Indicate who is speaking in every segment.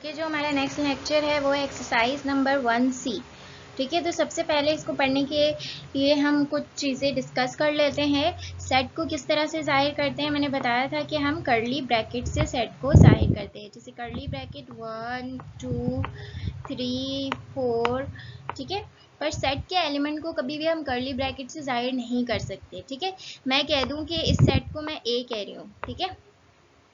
Speaker 1: Okay, जो हमारा next lecture है वो एक्सरसाइज नंबर 1C। ठीक है, तो सबसे पहले इसको पढ़ने के लिए हम कुछ चीज़ें डिस्कस कर लेते हैं। सेट को किस तरह से जाहिर करते हैं, मैंने बताया था कि हम कर्ली ब्रैकेट से सेट को जाहिर करते हैं। जैसे कर्ली ब्रैकेट 1 2 3 4, ठीक है। पर सेट के एलिमेंट को कभी भी हम कर्ली ब्रैकेट से जाहिर नहीं कर सकते। ठीक है, मैं कह दूं कि इस सेट को मैं ए कह रही हूँ। ठीक है,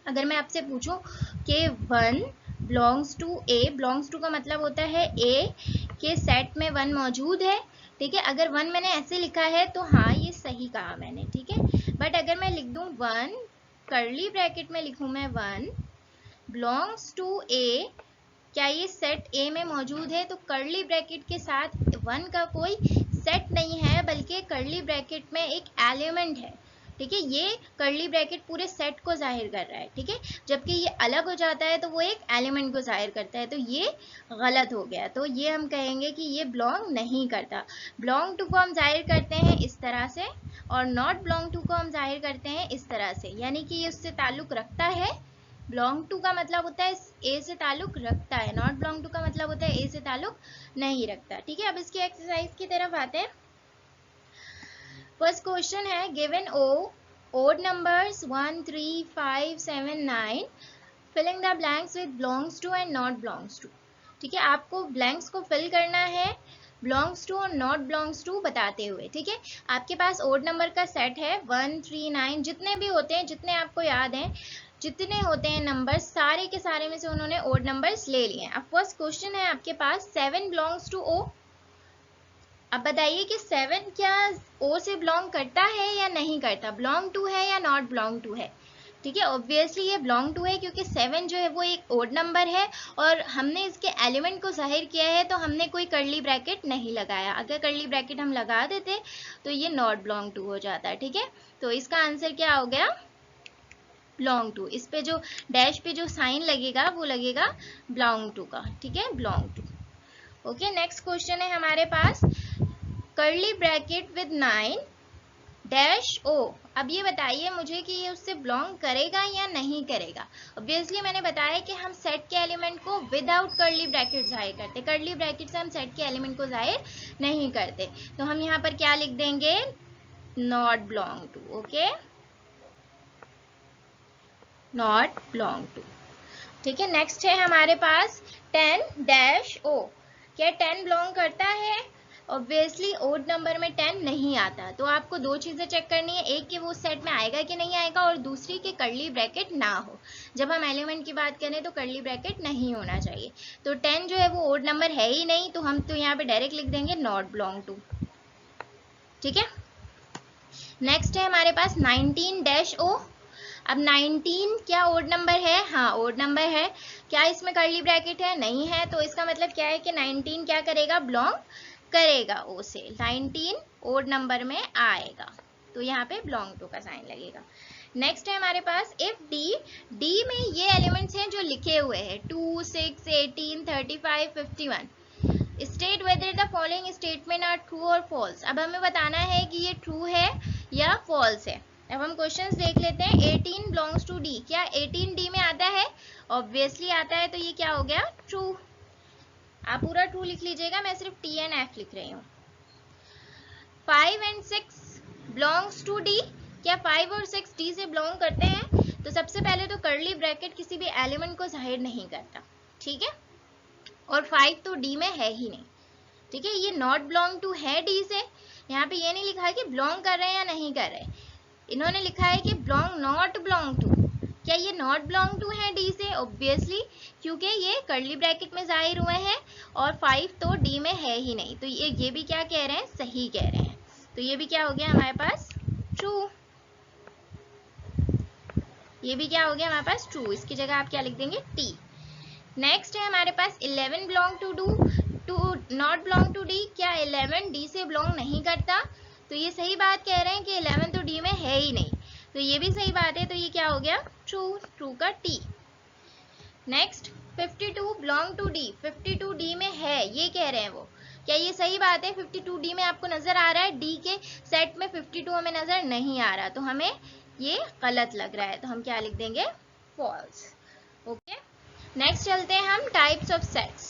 Speaker 1: अगर मैं आपसे पूछूं कि 1 belongs to A, belongs to का मतलब होता है ए के सेट में 1 मौजूद है। ठीक है, अगर 1 मैंने ऐसे लिखा है तो हाँ ये सही कहा मैंने। ठीक है, बट अगर मैं लिख दूं 1 कर्ली ब्रैकेट में लिखूं मैं 1 बिलोंग्स टू ए, क्या ये सेट ए में मौजूद है? तो कर्ली ब्रैकेट के साथ 1 का कोई सेट नहीं है, बल्कि कर्ली ब्रैकेट में एक एलिमेंट है। ठीक है, ये कर्ली ब्रैकेट पूरे सेट को जाहिर कर रहा है। ठीक है, जबकि ये अलग हो जाता है तो वो एक एलिमेंट को जाहिर करता है, तो ये गलत हो गया। तो ये हम कहेंगे कि ये बिलोंग नहीं करता। बिलोंग टू को हम जाहिर करते हैं इस तरह से, और नॉट बिलोंग टू को हम जाहिर करते हैं इस तरह से, यानी कि ये उससे ताल्लुक रखता है। बिलोंग टू का मतलब होता है ए से ताल्लुक रखता है, नॉट बिलोंग टू का मतलब होता है ए से ताल्लुक नहीं रखता। ठीक है, अब इसकी एक्सरसाइज की तरफ आते हैं। फर्स्ट क्वेश्चन है given odd numbers 1 3 5 7 9, filling the blanks with belongs to and not belongs to. ठीक है, आपको ब्लैंक्स को फिल करना है बिलोंग्स टू और नॉट बिलोंग्स टू बताते हुए। ठीक है, आपके पास ओड नंबर का सेट है 1 3 9, जितने भी होते हैं, जितने आपको याद हैं, जितने होते हैं नंबर, सारे के सारे में से उन्होंने ओड नंबर्स ले लिए। अब फर्स्ट क्वेश्चन है आपके पास 7 बिलोंग्स टू ओ। अब बताइए कि 7 क्या ओ से बिलोंग करता है या नहीं करता, बिलोंग टू है या नॉट बिलोंग टू है? ठीक है, ऑब्वियसली ये बिलोंग टू है, क्योंकि 7 जो है वो एक ओड नंबर है और हमने इसके एलिमेंट को जाहिर किया है, तो हमने कोई कर्ली ब्रैकेट नहीं लगाया। अगर कर्ली ब्रैकेट हम लगा देते तो ये नॉट बिलोंग टू हो जाता है। ठीक है, तो इसका आंसर क्या हो गया? Belong to. इस पे जो डैश पे जो साइन लगेगा वो लगेगा बिलोंग टू का। ठीक है, belong to. Okay, next question है हमारे पास curly bracket with 9 dash O. अब ये बताइए मुझे कि ये उससे बिलोंग करेगा या नहीं करेगा। ऑब्वियसली मैंने बताया कि हम सेट के एलिमेंट को विदाउट कर्ली ब्रैकेट जाहिर करते, कर्ली ब्रैकेट से हम सेट के एलिमेंट को जाहिर नहीं करते। तो हम यहाँ पर क्या लिख देंगे? Not belong to. Okay, not belong to. ठीक है, नेक्स्ट है हमारे पास 10 डैश ओ। क्या 10 बिलोंग करता है? ऑब्वियसली ओड नंबर में 10 नहीं आता, तो आपको दो चीजें चेक करनी है, एक कि वो सेट में आएगा कि नहीं आएगा, और दूसरी कि कर्ली ब्रैकेट ना हो। जब हम एलिमेंट की बात करें तो कर्ली ब्रैकेट नहीं होना चाहिए। तो 10 जो है वो ओड नंबर है ही नहीं, तो हम तो यहाँ पे डायरेक्ट लिख देंगे नॉट बिलोंग टू। ठीक है, नेक्स्ट है हमारे पास 19 डैश ओ। अब 19 क्या ओड नंबर है? हाँ, ओड नंबर है। क्या इसमें कर्ली ब्रैकेट है? नहीं है, तो इसका मतलब क्या है कि 19 क्या करेगा? बिलोंग करेगा ओ से। 19 ओड नंबर में आएगा, तो यहाँ पे बिलोंग टू का साइन लगेगा। नेक्स्ट है हमारे पास इफ डी। डी में ये एलिमेंट्स हैं जो लिखे हुए हैं 2 6 18 35 51। State whether the following statement are true और फॉल्स। अब हमें बताना है कि ये ट्रू है या फॉल्स है। अब हम क्वेश्चंस देख लेते हैं। 18 बिलोंग्स टू डी। क्या 18 डी में आता है? ऑब्वियसली आता है, तो ये क्या हो गया? ट्रू। आप पूरा ट्रू लिख लीजिएगा, मैं सिर्फ टी एंड एफ लिख रही हूँ। 5 एंड 6 बिलोंग्स टू डी। क्या 5 और 6 डी से बिलोंग करते हैं? तो सबसे पहले तो कर्ली ब्रैकेट किसी भी एलिमेंट को जाहिर नहीं करता। ठीक है, और 5 तो डी में है ही नहीं। ठीक है, ये नॉट बिलोंग टू है डी से। यहाँ पे ये नहीं लिखा है कि बिलोंग कर रहे हैं या नहीं कर रहे, इन्होंने लिखा है कि बिलोंग नॉट बिलोंग टू। क्या ये नॉट बिलोंग टू है डी से? ऑब्वियसली, क्योंकि ये कर्ली ब्रैकेट में जाहिर हुए हैं और 5 तो डी में है ही नहीं, तो ये भी क्या कह रहे हैं? सही कह रहे हैं। तो ये भी क्या हो गया हमारे पास? ट्रू। ये भी क्या हो गया हमारे पास? ट्रू। इसकी जगह आप क्या लिख देंगे? टी। नेक्स्ट है हमारे पास 11 belong to not belong to D. क्या 11 डी से बिलोंग नहीं करता? तो ये सही बात कह रहे हैं कि 11 तो डी में है ही नहीं, तो ये भी सही बात है, तो ये क्या हो गया? ट्रू। ट्रू का T. Next 52 belong to D. 52 D में है, ये कह रहे हैं वो। क्या ये सही बात है? 52 डी में आपको नजर आ रहा है? डी के सेट में 52 हमें नजर नहीं आ रहा, तो हमें ये गलत लग रहा है, तो हम क्या लिख देंगे? फॉल्स। ओके, नेक्स्ट चलते हैं हम टाइप्स ऑफ सेट्स।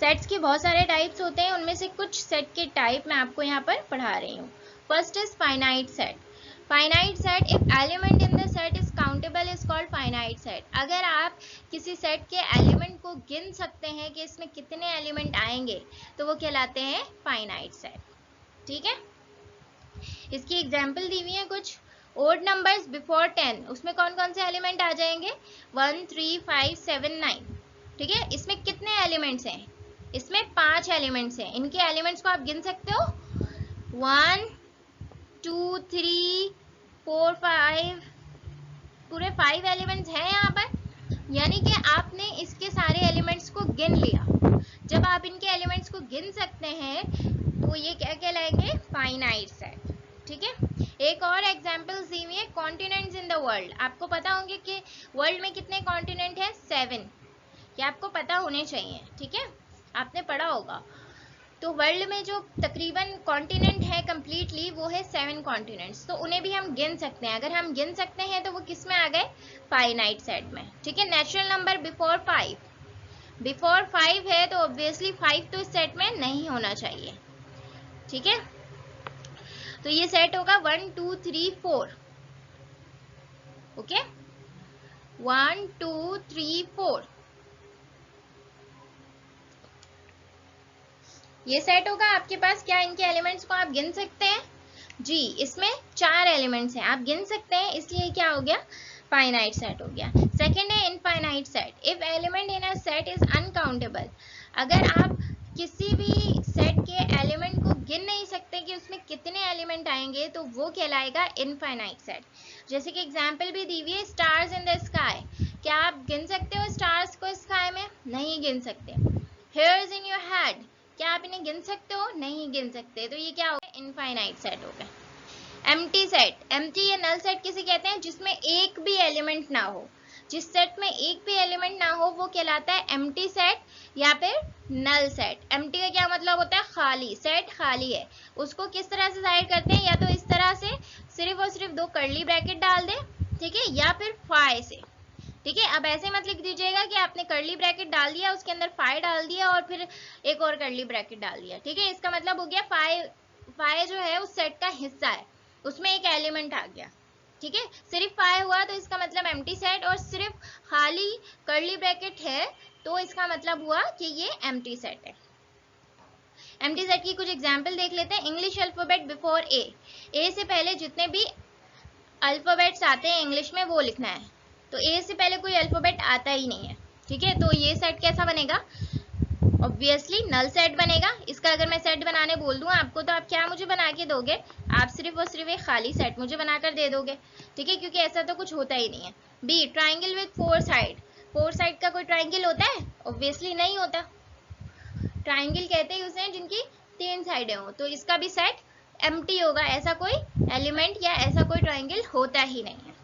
Speaker 1: सेट्स के बहुत सारे टाइप्स होते हैं, उनमें से कुछ सेट के टाइप मैं आपको यहाँ पर पढ़ा रही हूँ। First is finite set. Finite set, if element in the set is countable is called finite set. अगर आप किसी सेट के एलिमेंट को गिन सकते हैं कि इसमें कितने एलिमेंट आएंगे तो वो कहलाते हैं फाइनाइट सेट। ठीक है, इसकी एग्जाम्पल दी हुई है कुछ। ओड नंबर्स बिफोर 10, उसमें कौन कौन से एलिमेंट आ जाएंगे? 1, 3, 5, 7, 9। ठीक है, इसमें कितने एलिमेंट्स हैं? इसमें 5 एलिमेंट्स हैं। इनके एलिमेंट्स को आप गिन सकते हो, 1, 2, 3, 4, 5, पूरे 5 एलिमेंट्स हैं यहाँ पर। यानी कि आपने इसके सारे एलिमेंट्स को गिन लिया। जब आप इनके एलिमेंट्स को गिन सकते हैं तो ये क्या कहलाएंगे? Finite set. ठीक है, एक और एग्जांपल दी हुई है, कॉन्टिनेंट्स इन द वर्ल्ड। आपको पता होंगे कि वर्ल्ड में कितने कॉन्टिनेंट है? 7। ये आपको पता होने चाहिए। ठीक है, आपने पढ़ा होगा। तो वर्ल्ड में जो तकरीबन कॉन्टिनेंट है कंप्लीटली, वो है 7 कॉन्टिनेंट्स। तो उन्हें भी हम गिन सकते हैं। अगर हम गिन सकते हैं तो वो किस में आ गए? फाइनाइट सेट में। ठीक है, नेचुरल नंबर बिफोर 5, बिफोर 5 है तो ऑब्वियसली 5 तो इस सेट में नहीं होना चाहिए। ठीक है, तो ये सेट होगा 1, 2, 3, 4। ओके, 1, 2, 3, 4 ये सेट होगा आपके पास। क्या इनके एलिमेंट्स को आप गिन सकते हैं? जी, इसमें 4 एलिमेंट्स हैं, आप गिन सकते हैं, इसलिए क्या हो गया? फाइनाइट सेट हो गया। सेकंड है infinite set. If element in a set is uncountable, अगर आप किसी भी सेट के एलिमेंट को गिन नहीं सकते कि उसमें कितने एलिमेंट आएंगे तो वो कहलाएगा इनफाइनाइट सेट। जैसे कि एग्जांपल भी दी हुई है, स्टार्स इन द स्काई। क्या आप गिन सकते हो स्टार्स को स्काई में? नहीं गिन सकते। हेयर्स इन योर हेड, क्या आप इन्हें गिन सकते हो? नहीं गिन सकते। तो ये क्या हो गया? इनफाइनाइट सेट हो गया। Empty set. एम्प्टी या नल सेट किसे कहते हैं? जिसमें एक भी एलिमेंट ना हो। जिस सेट में एक भी एलिमेंट ना हो वो कहलाता है एम्प्टी सेट या फिर नल सेट। एम्प्टी का क्या मतलब होता है? खाली। सेट खाली है। उसको किस तरह से जाहिर करते हैं? या तो इस तरह से, सिर्फ और सिर्फ 2 कर्ली ब्रैकेट डाल दे, ठीक है, या फिर फाई से। ठीक है, अब ऐसे मत लिख दीजिएगा कि आपने कर्ली ब्रैकेट डाल दिया, उसके अंदर फाई डाल दिया और फिर एक और कर्ली ब्रैकेट डाल दिया। ठीक है, इसका मतलब हो गया फाई जो है उस सेट का हिस्सा है, उसमें एक एलिमेंट आ गया। ठीक है, सिर्फ फाई हुआ तो इसका मतलब एम्प्टी सेट, और सिर्फ खाली कर्ली ब्रैकेट है तो इसका मतलब हुआ कि ये एम्प्टी सेट है। एम्प्टी सेट की कुछ एग्जाम्पल देख लेते हैं। इंग्लिश अल्फाबेट बिफोर ए से पहले जितने भी अल्फाबेट्स आते हैं इंग्लिश में वो लिखना है। तो ए से पहले कोई अल्फाबेट आता ही नहीं है। ठीक है, तो ये सेट कैसा बनेगा? ऑब्वियसली नल सेट बनेगा। इसका अगर मैं सेट बनाने बोल दूं आपको तो आप क्या मुझे बना के दोगे? आप सिर्फ और सिर्फ एक खाली सेट मुझे बनाकर दे दोगे। ठीक है, क्योंकि ऐसा तो कुछ होता ही नहीं है। B, triangle with 4 side. 4 side का कोई ट्राइंगल होता है? ऑब्वियसली नहीं होता। ट्राइंगल कहते हैं उसे जिनकी 3 साइडें हो। तो इसका भी सेट एम्प्टी होगा, ऐसा कोई एलिमेंट या ऐसा कोई ट्राइंगल होता ही नहीं है।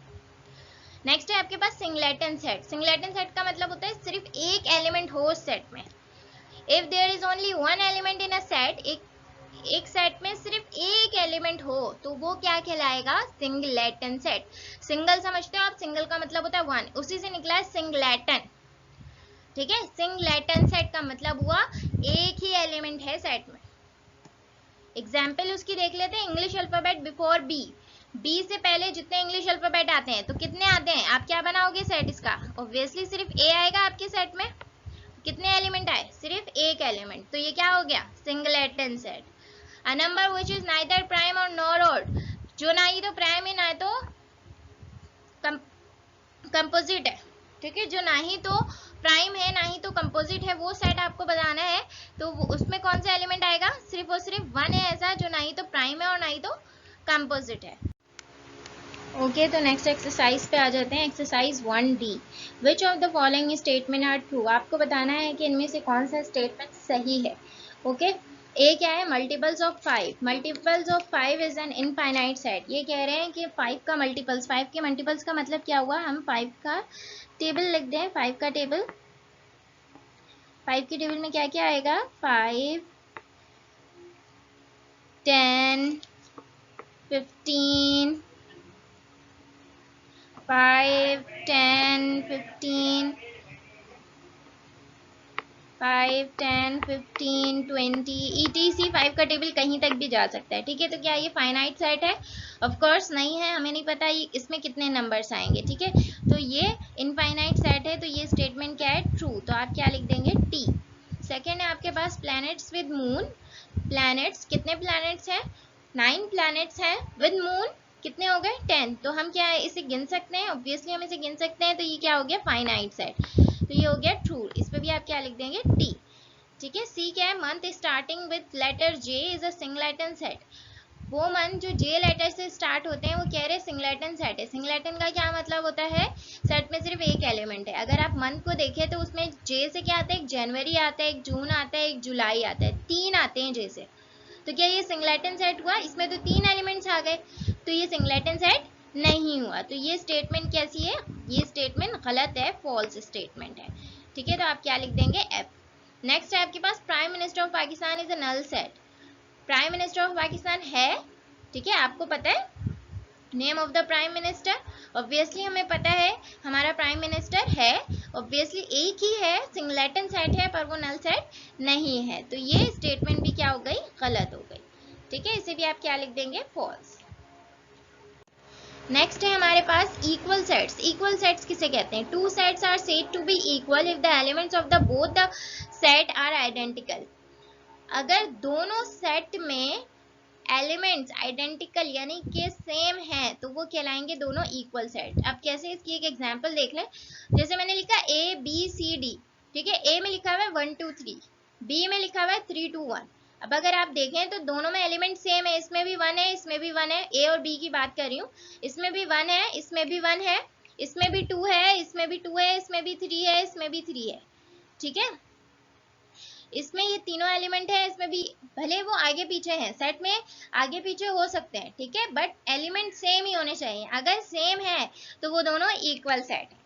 Speaker 1: नेक्स्ट है आपके पास सिंगलेटन सेट। सिंगलेटन सेट का मतलब होता है सिर्फ एक एलिमेंट हो उस सेट में। If there is only 1 element in a set, एक सेट में सिर्फ एक एलिमेंट हो तो वो क्या कहलाएगा? Singleton set. सिंगल समझते हो आप? सिंगल का मतलब होता है 1, उसी से निकला है सिंगलेटन। ठीक है, सिंगलेटन सेट का मतलब हुआ एक ही एलिमेंट है सेट में। एग्जाम्पल उसकी देख लेते हैं। English alphabet before B. B से पहले जितने इंग्लिश अल्फाबेट आते हैं तो कितने आते हैं? आप क्या बनाओगे सेट इसका? ऑब्वियसली सिर्फ ए आएगा आपके सेट में। कितने एलिमेंट आए? सिर्फ एक एलिमेंट। तो ये क्या हो गया? Singleton set. A number which is neither prime और नॉर ऑड, जो ना ही तो प्राइम है ना तो कंपोजिट है। ठीक है, जो ना ही तो प्राइम है ना ही तो कंपोजिट है, वो सेट आपको बताना है। तो उसमें कौन सा एलिमेंट आएगा? सिर्फ और सिर्फ 1 है ऐसा जो ना ही तो प्राइम है और ना ही तो कंपोजिट है। ओके, तो नेक्स्ट एक्सरसाइज पे आ जाते हैं। Exercise 1D, which of the following statement are true. आपको बताना है कि इनमें से कौन सा स्टेटमेंट सही है। ओके, ए क्या है? Multiples of 5। Multiples of 5 is an infinite set. ये कह रहे हैं कि 5 का मल्टीपल्स, 5 के मल्टीपल्स का मतलब क्या हुआ? हम 5 का टेबल लिख दें। 5 का टेबल, 5 के टेबल में क्या क्या आएगा? 5, 10, 15, 5, 10, 15, 5, 10, 15, 20 etc 5 का टेबल कहीं तक भी जा सकता है। ठीक है, तो क्या ये फाइनाइट सेट है? ऑफ कोर्स नहीं है, हमें नहीं पता ये इसमें कितने नंबर्स आएंगे। ठीक है, तो ये इनफाइनाइट सेट है, तो ये स्टेटमेंट क्या है? ट्रू। तो आप क्या लिख देंगे? टी। सेकेंड है आपके पास प्लैनेट्स विद मून। प्लैनेट्स, कितने प्लैनेट्स हैं? 9 प्लैनेट्स हैं विद मून, कितने हो गए? 10। तो हम क्या है इसे गिन सकते हैं? ऑब्वियसली हम इसे गिन सकते हैं, तो ये क्या हो गया? Finite set. तो ये हो गया ट्रू। इस पे भी आप क्या लिख देंगे? टी। ठीक है, सी क्या है? Month starting with letter J is a singleton set. वो मंथ जो जे लेटर से स्टार्ट होते हैं वो कह रहे सिंगलेटन सेट है। सिंगलेटन का क्या मतलब होता है? सेट में सिर्फ एक एलिमेंट है। अगर आप मंथ को देखें तो उसमें जे से क्या आता है? एक जनवरी आता है, एक जून आता है, एक जुलाई आता है, 3 आते हैं जे से। तो क्या ये सिंगलेटन सेट हुआ? इसमें तो 3 एलिमेंट्स आ गए, तो ये सिंगलेटन सेट नहीं हुआ। तो ये स्टेटमेंट कैसी है? ये स्टेटमेंट गलत है, फॉल्स स्टेटमेंट है। ठीक है, तो आप क्या लिख देंगे? एफ। नेक्स्ट है आपके पास prime minister of Pakistan is a null set. Prime minister of Pakistan है, ठीक है, आपको पता है name of the prime minister? Obviously हमें पता है हमारा प्राइम मिनिस्टर है, ऑब्वियसली एक ही है, सिंगलेटन सेट है, पर वो नल सेट नहीं है। तो ये स्टेटमेंट भी क्या हो गई? गलत हो गई। ठीक है, इसे भी आप क्या लिख देंगे? फॉल्स। नेक्स्ट है हमारे पास इक्वल सेट्स। इक्वल सेट्स किसे कहते हैं? Two sets are said to be equal if the elements of the both the set are identical. अगर दोनों सेट में एलिमेंट्स आइडेंटिकल यानी कि सेम है तो वो कहलाएंगे दोनों इक्वल सेट। अब कैसे? इसकी एक एग्जांपल देख लें। जैसे मैंने लिखा ए बी सी डी, ठीक है, ए में लिखा हुआ है 1 2 3, बी में लिखा हुआ है 3 2 1। अब अगर आप देखें तो दोनों में एलिमेंट सेम है, इसमें भी 1 है, इसमें भी 1 है। ए और बी की बात कर रही हूँ, इसमें भी 1 है, इसमें भी 1 है, इसमें भी 2 है, इसमें भी 2 है, इसमें भी 3 है, इसमें भी 3 है। ठीक है, इसमें ये तीनों एलिमेंट है, इसमें भी भले वो आगे पीछे हैं, सेट में आगे पीछे हो सकते हैं, ठीक है, बट एलिमेंट सेम ही होने चाहिए। अगर सेम है तो वो दोनों इक्वल सेट है।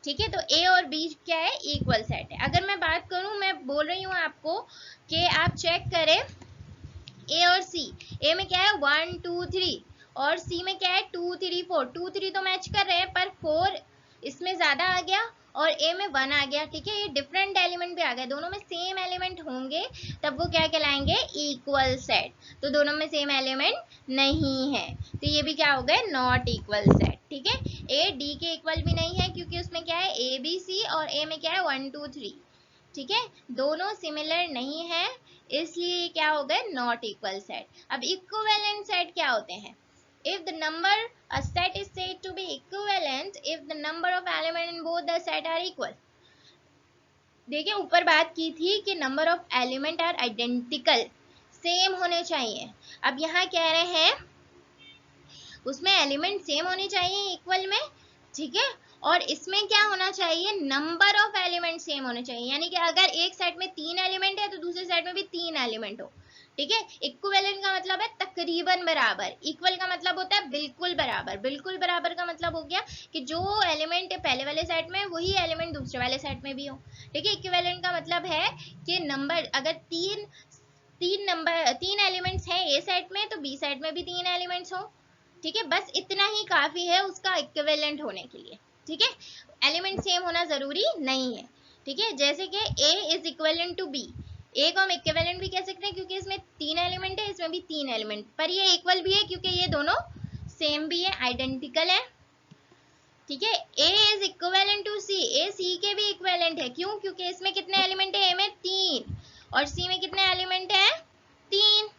Speaker 1: ठीक है, तो ए और बी क्या है? इक्वल सेट है। अगर मैं बात करूं, मैं बोल रही हूं आपको कि आप चेक करें ए और सी। ए में क्या है? 1 2 3, और सी में क्या है? 2 3 4। 2 3 तो मैच कर रहे हैं, पर 4 इसमें ज्यादा आ गया और ए में 1 आ गया। ठीक है, ये डिफरेंट एलिमेंट भी आ गए, दोनों में सेम एलिमेंट होंगे तब वो क्या कहलाएंगे? Equal set. तो दोनों में सेम एलिमेंट नहीं है, तो ये भी क्या हो गए? Not equal set. ठीक है, ए डी के इक्वल भी नहीं है क्योंकि उसमें क्या है? ए बी सी, और ए में क्या है? 1 2 3। ठीक है, दोनों सिमिलर नहीं है, इसलिए क्या हो गए? Not equal set. अब इक्विवेलेंट सेट क्या होते हैं? If the number a set is said to be equivalent if the number of element in both the set are equal. देखिए ऊपर बात की थी कि number of element are identical, same होने चाहिए। अब यहाँ कह रहे हैं उसमें एलिमेंट सेम होने चाहिए इक्वल में, ठीक है, और इसमें क्या होना चाहिए? नंबर ऑफ एलिमेंट सेम होने चाहिए, यानी कि अगर एक सेट में 3 एलिमेंट है तो दूसरे सेट में भी 3 एलिमेंट हो। ठीक है, इक्विवेलेंट का मतलब है तकरीबन बराबर, इक्वल का मतलब होता है बिल्कुल बराबर। बिल्कुल बराबर का मतलब हो गया कि जो एलिमेंट पहले वाले सेट में वही एलिमेंट दूसरे वाले सेट में भी हो। ठीक है, इक्विवेलेंट का मतलब है कि नंबर अगर तीन एलिमेंट्स हैं ए सेट में तो बी सेट में भी 3 एलिमेंट्स हो। ठीक है, बस इतना ही काफी है उसका इक्विवेलेंट होने के लिए। ठीक है, एलिमेंट सेम होना जरूरी नहीं है। ठीक है, जैसे कि ए इज इक्विवेलेंट टू बी, ए को हम इक्विवेलेंट भी कह सकते हैं क्योंकि इसमें 3 एलिमेंट है, इसमें भी 3 एलिमेंट, पर ये इक्वल भी है क्योंकि ये दोनों सेम भी है, आइडेंटिकल है। ठीक है, ए इज इक्विवेलेंट टू सी, ए सी के भी इक्विवेलेंट है। क्यों? क्योंकि इसमें कितने एलिमेंट है? ए में 3 और सी में कितने एलिमेंट है? 3।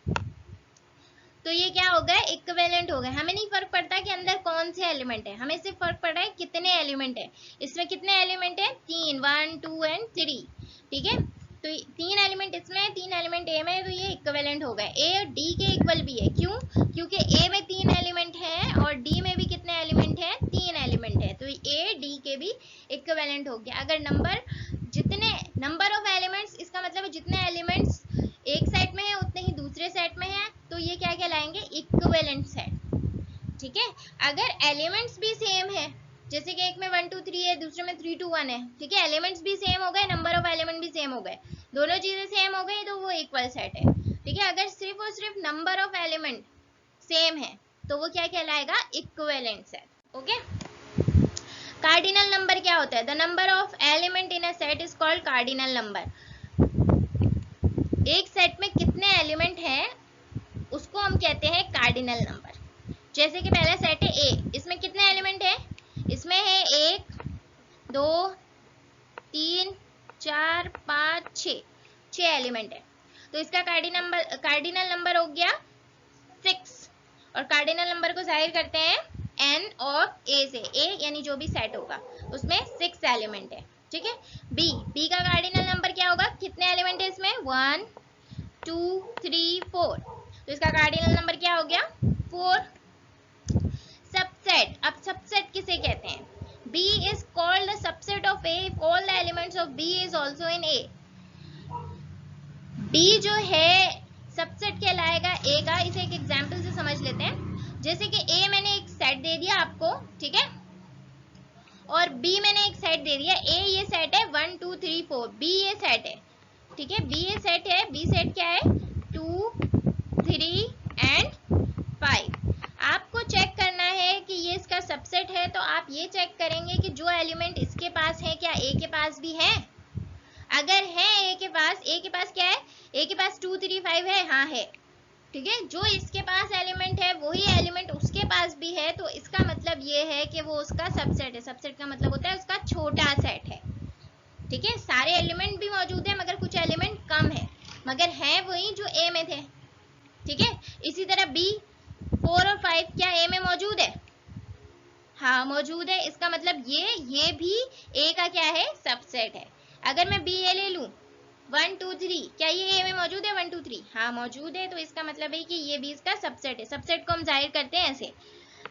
Speaker 1: तो ये क्या हो गए? इक्विवेलेंट हो गए। हमें नहीं फर्क पड़ता कि अंदर कौन से एलिमेंट है, हमें सिर्फ फर्क पड़ रहा है कितने एलिमेंट है। इसमें कितने एलिमेंट है? 3, 1 2 एंड 3। ठीक है, तो 3 एलिमेंट इसमें है, 3 एलिमेंट ए में है, तो ये इक्विवेलेंट हो गए। ए और डी के इक्वल भी है। क्यों? क्योंकि ए में 3 एलिमेंट है और डी में भी कितने एलिमेंट है? 3 एलिमेंट है, तो ए डी के भी इक्विवेलेंट हो गया। अगर नंबर ऑफ एलिमेंट्स, इसका मतलब जितने एलिमेंट्स एक सेट में है उतने ही दूसरे सेट में है, तो ये क्या कहलाएंगे? Equivalent set. ठीक है, अगर एलिमेंट्स भी सेम है, जैसे कि एक में 1 2 3 है, दूसरे में 3 2 1 है, ठीक है, एलिमेंट्स भी सेम हो गए, नंबर ऑफ एलिमेंट भी सेम हो गए, दोनों चीजें सेम हो गई, तो वो इक्वल सेट है। ठीक है, अगर सिर्फ और सिर्फ नंबर ऑफ एलिमेंट सेम है तो वो क्या कहलाएगा? Equivalent set. Okay, cardinal number क्या होता है? The number of element in a set is called cardinal number. एक सेट में कितने एलिमेंट हैं उसको हम कहते हैं कार्डिनल नंबर। जैसे कि पहला सेट है ए, इसमें कितने एलिमेंट है? इसमें है 1 2 3 4 5 6 एलिमेंट है। तो इसका कार्डिनल नंबर हो गया 6। और कार्डिनल नंबर को जाहिर करते हैं n और a से। a यानी जो भी सेट होगा उसमें 6 एलिमेंट है, ठीक है। b का कार्डिनल नंबर क्या होगा? कितने एलिमेंट है इसमें? 1 2 3 4। तो इसका कार्डिनल नंबर क्या हो गया? 4। सबसेट, अब सबसेट किसे कहते हैं? B is called the subset of A if all the elements of B is also in A। B जो है सबसेट कहलाएगा A का। इसे एक एग्जांपल से समझ लेते हैं। जैसे कि A मैंने एक सेट दे दिया आपको, ठीक है, और B मैंने एक सेट दे दिया। A ये सेट है 1 2 3 4, B ये सेट है, ठीक है, B ये सेट है। B सेट क्या है? 2 3 एंड 5। आपको चेक करना है कि ये इसका सबसेट है, तो आप ये चेक करेंगे कि जो एलिमेंट इसके पास है क्या A के पास भी है। अगर है A के पास क्या है? A के पास 2 3 5 है, हाँ है, ठीक है। जो इसके पास एलिमेंट है वही एलिमेंट उसके पास भी है, तो इसका मतलब ये है कि वो उसका सबसेट है। सबसेट का मतलब होता है उसका छोटा सेट है, ठीक है। सारे एलिमेंट भी मौजूद है मगर कुछ एलिमेंट कम है, मगर है वही जो A में थे, ठीक है। इसी तरह B 4 और 5 क्या A में मौजूद है? हाँ मौजूद है। इसका मतलब ये भी A का क्या है? सबसेट है। अगर मैं B A ले लूं 1 2 3, क्या ये A में मौजूद है? 1 2 3, हाँ मौजूद है। तो इसका मतलब है कि ये B इसका सबसेट है। सबसेट को हम जाहिर करते हैं ऐसे,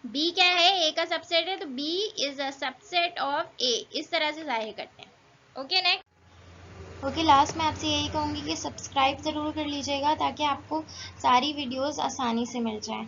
Speaker 1: B क्या है? A का सबसेट है, तो B is a subset of A। इस तरह से जाहिर करते हैं। Okay next. ओके, लास्ट में आपसे यही कहूँगी कि सब्सक्राइब ज़रूर कर लीजिएगा ताकि आपको सारी वीडियोस आसानी से मिल जाएं।